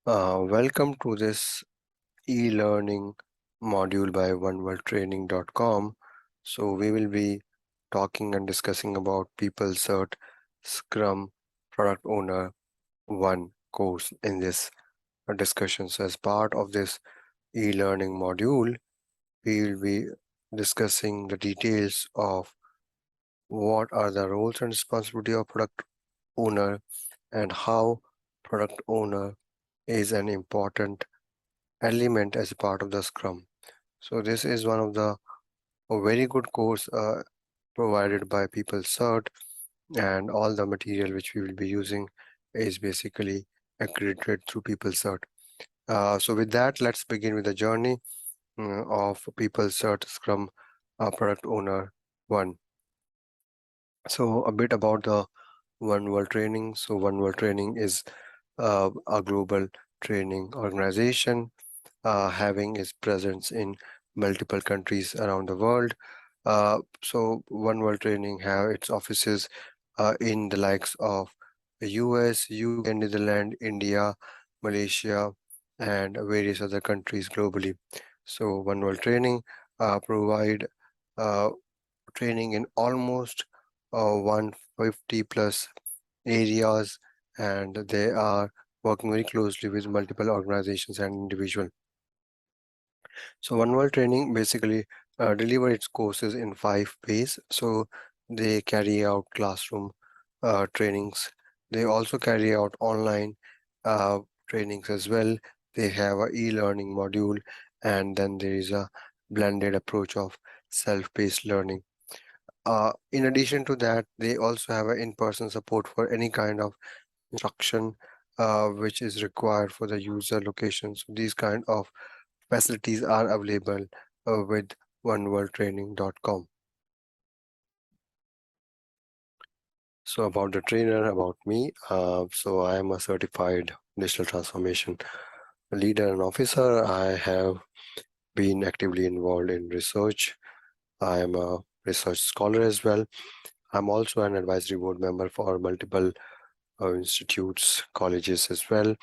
Welcome to this e-learning module by oneworldtraining.com. So we will be talking and discussing about PeopleCert Scrum Product Owner 1 course in this discussion. So as part of this e-learning module, we will be discussing the details of what are the roles and responsibility of product owner and how product owner is an important element as a part of the Scrum. So this is one of the a very good course provided by PeopleCert, and all the material which we will be using is basically accredited through PeopleCert. So with that, let's begin with the journey of PeopleCert Scrum Product Owner 1. So a bit about the One World Training. So One World Training is a global training organization having its presence in multiple countries around the world. So One World Training have its offices in the likes of the US, UK, Netherlands, India, Malaysia, and various other countries globally. So One World Training provide uh, training in almost 150 plus areas, and they are working very closely with multiple organizations and individuals. So One World Training basically deliver its courses in 5 ways. So they carry out classroom trainings. They also carry out online uh, trainings as well. They have a e-learning module, and then there is a blended approach of self-paced learning. In addition to that, they also have an in-person support for any kind of instruction which is required for the user locations. These kind of facilities are available with oneworldtraining.com. So about the trainer, about me, so I am a certified digital transformation leader and officer. I have been actively involved in research. I am a research scholar as well. I'm also an advisory board member for multiple institutes, colleges as well.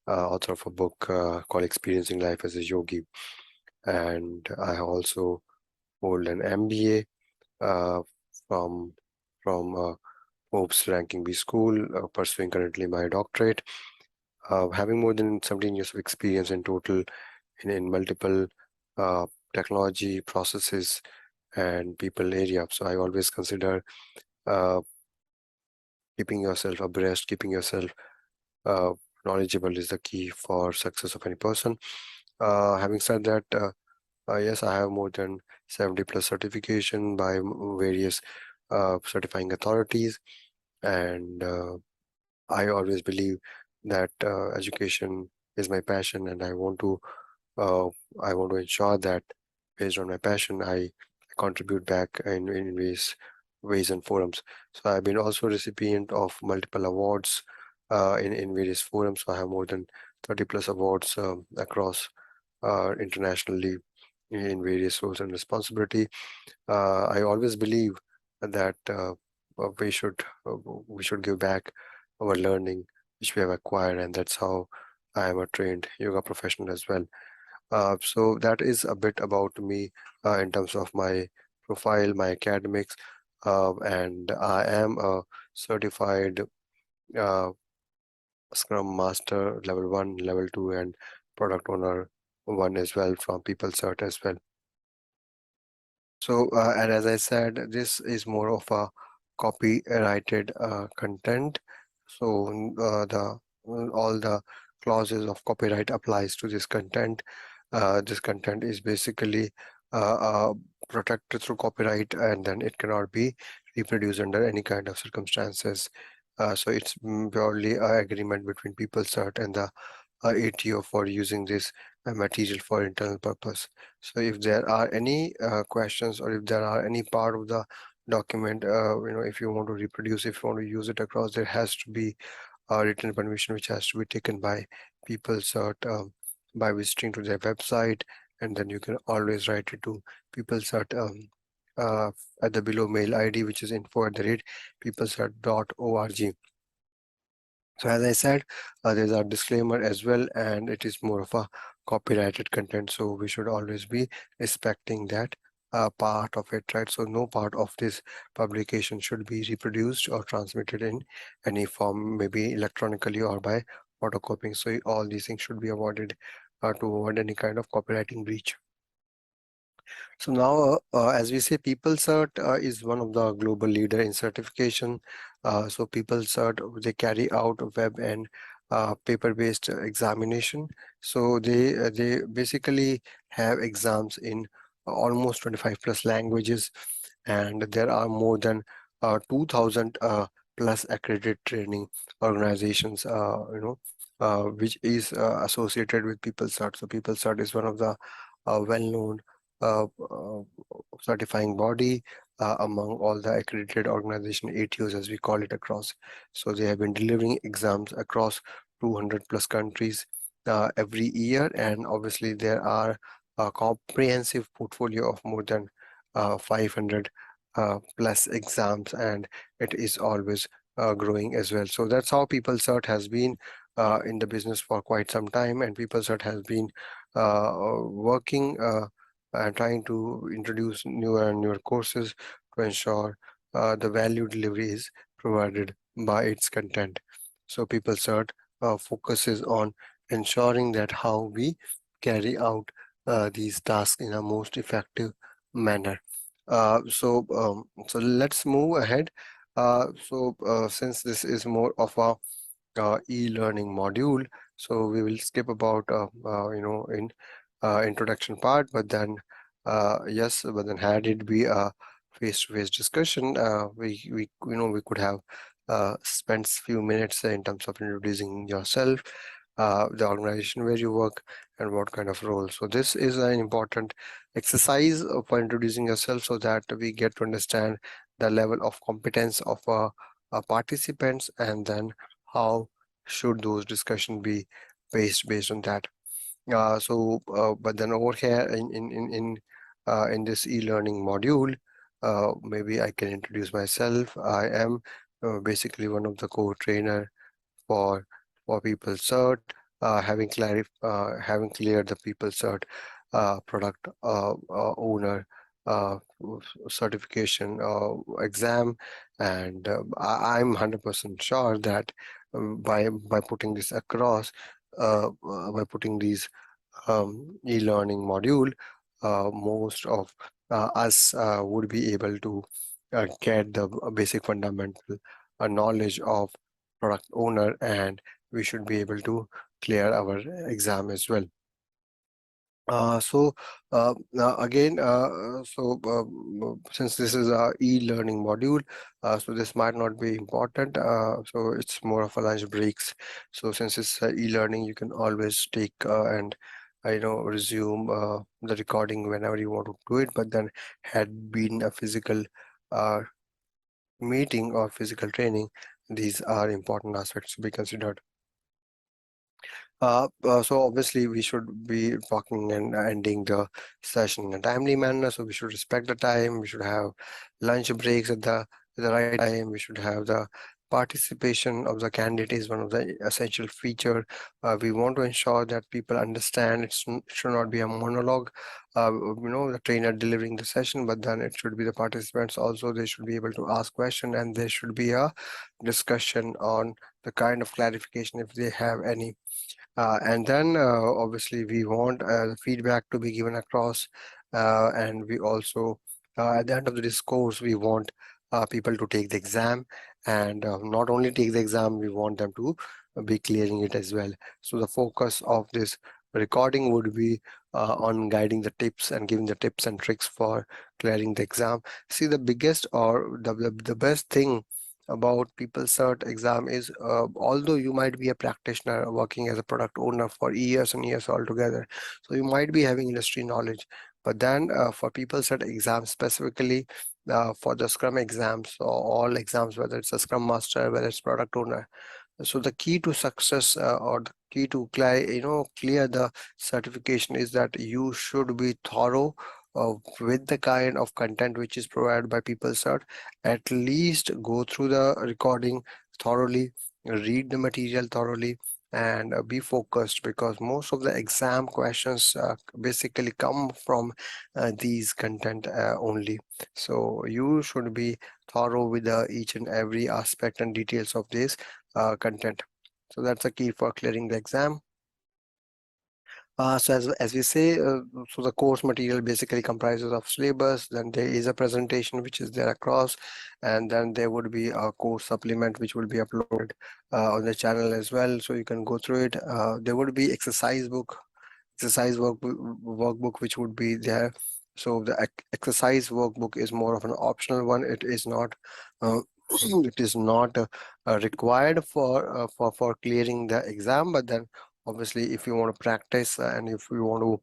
Author of a book called Experiencing Life as a Yogi. And I also hold an MBA uh, from Pope's Ranking B School, pursuing currently my doctorate. Having more than 17 years of experience in total in multiple uh, technology processes and people area. So I always consider uh, keeping yourself abreast, keeping yourself uh, knowledgeable is the key for success of any person. Having said that, yes, I have more than 70 plus certification by various certifying authorities, and I always believe that education is my passion, and uh, I want to ensure that based on my passion, I contribute back in ways and forums. So I've been also recipient of multiple awards in various forums. So I have more than 30 plus awards across internationally in various roles and responsibility. I always believe that we should give back our learning which we have acquired, and that's how I am a trained yoga professional as well. So that is a bit about me in terms of my profile, my academics, and I am a certified uh, Scrum Master level 1, level 2, and product owner 1 as well from PeopleCert as well. So, and as I said, this is more of a copyrighted content. So, the all the clauses of copyright applies to this content. This content is basically uh, uh, protected through copyright, and then it cannot be reproduced under any kind of circumstances. So, it's purely an agreement between PeopleCert and the ATO for using this material for internal purpose. So if there are any questions, or if there are any part of the document, if you want to reproduce, if you want to use it across, there has to be a written permission which has to be taken by PeopleCert by visiting to their website, and then you can always write it to PeopleCert at the below mail ID, which is info@peoplecert.org. So as I said, there's a disclaimer as well, and it is more of a copyrighted content. So we should always be respecting that part of it, right? So no part of this publication should be reproduced or transmitted in any form, maybe electronically or by photocopying. So all these things should be avoided to avoid any kind of copywriting breach. So now, as we say, PeopleCert is one of the global leader in certification. So PeopleCert, they carry out a web and paper-based examination. So they basically have exams in almost 25 plus languages, and there are more than 2,000 plus accredited training organizations. Which is associated with PeopleCert. So PeopleCert is one of the well-known uh, certifying body among all the accredited organization ATOs, as we call it, across. So they have been delivering exams across 200 plus countries every year, and obviously there are a comprehensive portfolio of more than 500 plus exams, and it is always growing as well. So that's how PeopleCert has been in the business for quite some time, and PeopleCert has been working and trying to introduce newer and newer courses to ensure the value delivery is provided by its content. So PeopleCert focuses on ensuring that how we carry out these tasks in a most effective manner. So let's move ahead. Since this is more of a e-learning module, so we will skip about in introduction part, but then yes, but then had it be a face-to-face discussion, we we could have spent few minutes in terms of introducing yourself, the organization where you work, and what kind of role. So this is an important exercise for introducing yourself, so that we get to understand the level of competence of participants, and then how should those discussion be based on that. But then over here in this e-learning module, maybe I can introduce myself. I am basically one of the co-trainer for PeopleCert, having cleared the PeopleCert product owner certification exam, and I'm 100% sure that by putting this across, by putting these e-learning module, most of us would be able to get the basic fundamental knowledge of product owner, and we should be able to clear our exam as well. Again, since this is a e-learning module, so this might not be important. So it's more of a lunch breaks. So since it's e-learning, you can always take and resume the recording whenever you want to do it. But then, had been a physical uh, meeting or physical training, these are important aspects to be considered. So obviously we should be talking and ending the session in a timely manner. So we should respect the time. We should have lunch breaks at the right time. We should have the participation of the candidate is one of the essential feature. We want to ensure that people understand it should not be a monologue. The trainer delivering the session, but then it should be the participants also. They should be able to ask question, and there should be a discussion on the kind of clarification if they have any. And then obviously we want the feedback to be given across, and we also at the end of the discourse we want people to take the exam, and not only take the exam, we want them to be clearing it as well. So the focus of this recording would be on guiding the tips and giving the tips and tricks for clearing the exam. See, the biggest or the best thing about PeopleCert exam is, although you might be a practitioner working as a product owner for years and years altogether, so you might be having industry knowledge, but then for PeopleCert exam specifically, for the Scrum exams or all exams, whether it's a Scrum Master, whether it's product owner, so the key to success, or the key to clear the certification, is that you should be thorough with the kind of content which is provided by PeopleCert. At least go through the recording thoroughly, read the material thoroughly, and be focused, because most of the exam questions basically come from these content only. So you should be thorough with each and every aspect and details of this content. So that's a key for clearing the exam. So as we say, so the course material basically comprises of syllabus, then there is a presentation which is there across, and then there would be a course supplement which will be uploaded on the channel as well. So you can go through it. There would be workbook which would be there. So the exercise workbook is more of an optional one. It is not it is not required for clearing the exam, but then obviously if you want to practice and if you want to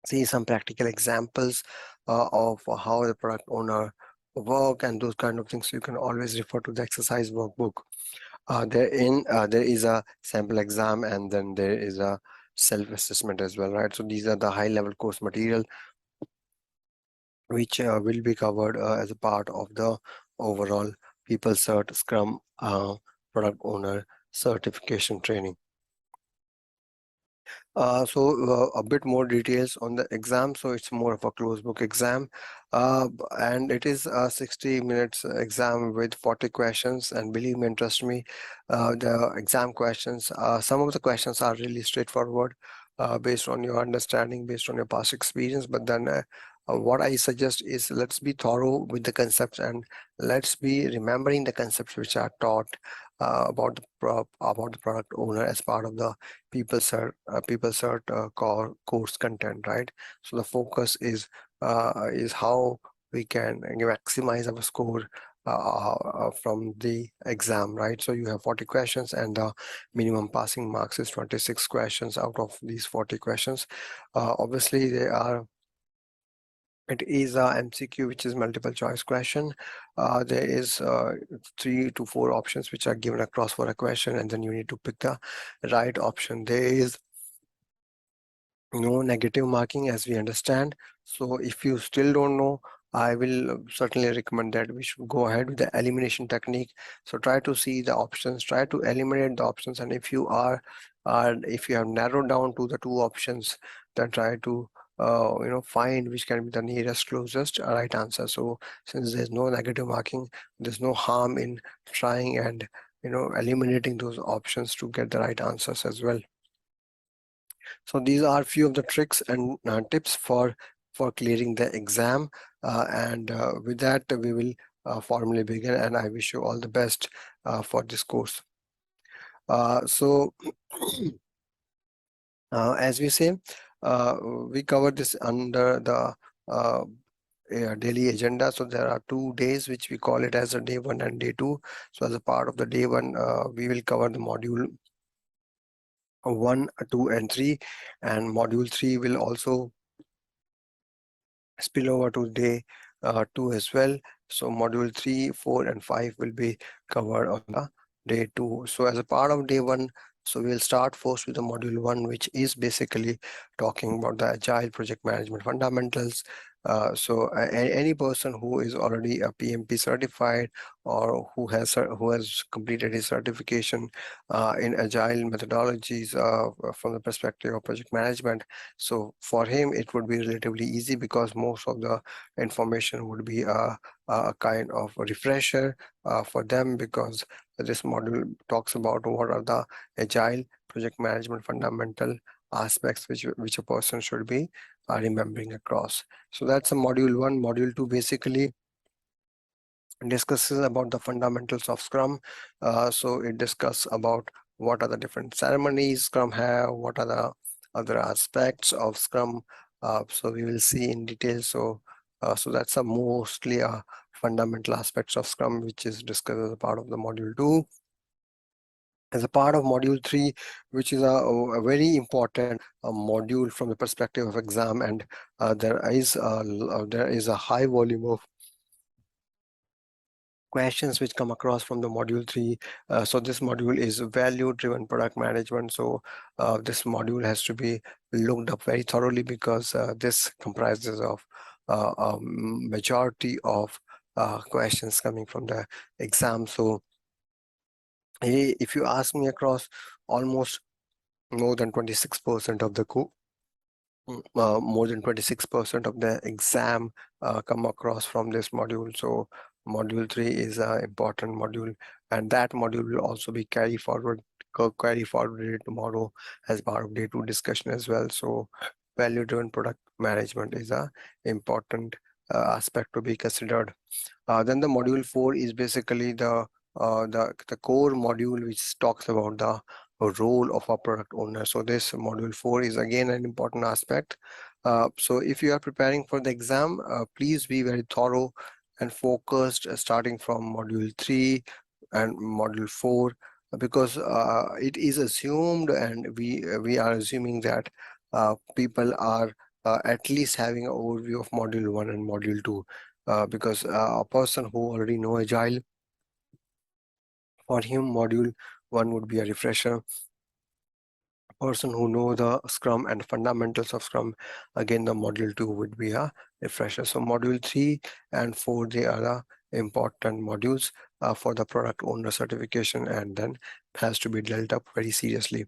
see some practical examples of how the product owner work and those kind of things, you can always refer to the exercise workbook. There is a sample exam, and then there is a self-assessment as well, right? So these are the high-level course material which will be covered as a part of the overall PeopleCert Scrum product owner certification training. A bit more details on the exam. So it's more of a closed book exam, and it is a 60 minutes exam with 40 questions. And believe me and trust me, the exam questions, some of the questions are really straightforward, based on your understanding, based on your past experience. But then what I suggest is, let's be thorough with the concepts, and let's be remembering the concepts which are taught about the product owner as part of the PeopleCert core course content, right? So the focus is how we can maximize our score from the exam, right? So you have 40 questions, and the minimum passing marks is 26 questions out of these 40 questions. Obviously, it is a MCQ, which is multiple choice question. There is 3 to 4 options which are given across for a question, and then you need to pick the right option. There is no negative marking, as we understand. So if you still don't know, I will certainly recommend that we should go ahead with the elimination technique. So try to see the options, try to eliminate the options, and if you have narrowed down to the 2 options, then try to find which can be the nearest closest right answer. So since there's no negative marking, there's no harm in trying and eliminating those options to get the right answers as well. So these are few of the tricks and tips for clearing the exam. And with that, we will formally begin. And I wish you all the best for this course. So as we say, we cover this under the daily agenda. So there are 2 days which we call it as a day 1 and day 2. So as a part of the day 1, we will cover the module 1, 2, and 3, and module 3 will also spill over to day 2 as well. So module 3, 4, and 5 will be covered on the day 2. So as a part of day 1, so we'll start first with the module 1, which is basically talking about the agile project management fundamentals. Any person who is already a PMP certified, or who has completed his certification in agile methodologies from the perspective of project management, so for him, it would be relatively easy, because most of the information would be a kind of a refresher for them, because this module talks about what are the agile project management fundamental aspects which a person should be remembering across. So that's a module 1. Module 2 basically discusses about the fundamentals of Scrum. So it discusses about what are the different ceremonies Scrum have, what are the other aspects of Scrum. So we will see in detail. So that's a mostly a fundamental aspects of Scrum, which is discussed as a part of the module 2. As a part of module 3, which is a very important module from the perspective of exam, and there is a high volume of questions which come across from the module 3. So this module is value driven product management. So this module has to be looked up very thoroughly, because this comprises of a majority of questions coming from the exam. So If you ask me, across almost more than 26% of the more than 26% of the exam come across from this module. So module 3 is an important module, and that module will also be carry forwarded tomorrow as part of day 2 discussion as well. So value driven product management is a important aspect to be considered. Then the module 4 is basically the core module, which talks about the role of a product owner. So this module 4 is again an important aspect. So if you are preparing for the exam, please be very thorough and focused, starting from module 3 and module 4, because it is assumed, and we are assuming that people are at least having an overview of module 1 and module 2, because a person who already know agile, for him module 1 would be a refresher. A person who know the scrum and fundamentals of scrum, again the module 2 would be a refresher. So module 3 and 4, they are the important modules for the product owner certification, and then has to be dealt up very seriously.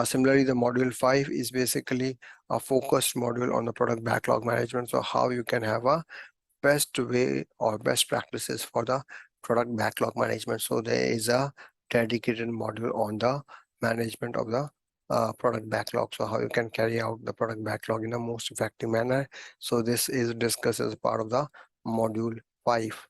Similarly, the module 5 is basically a focused module on the product backlog management. So how you can have a best way or best practices for the product backlog management. So there is a dedicated module on the management of the product backlog. So how you can carry out the product backlog in a most effective manner. So this is discussed as part of the module 5.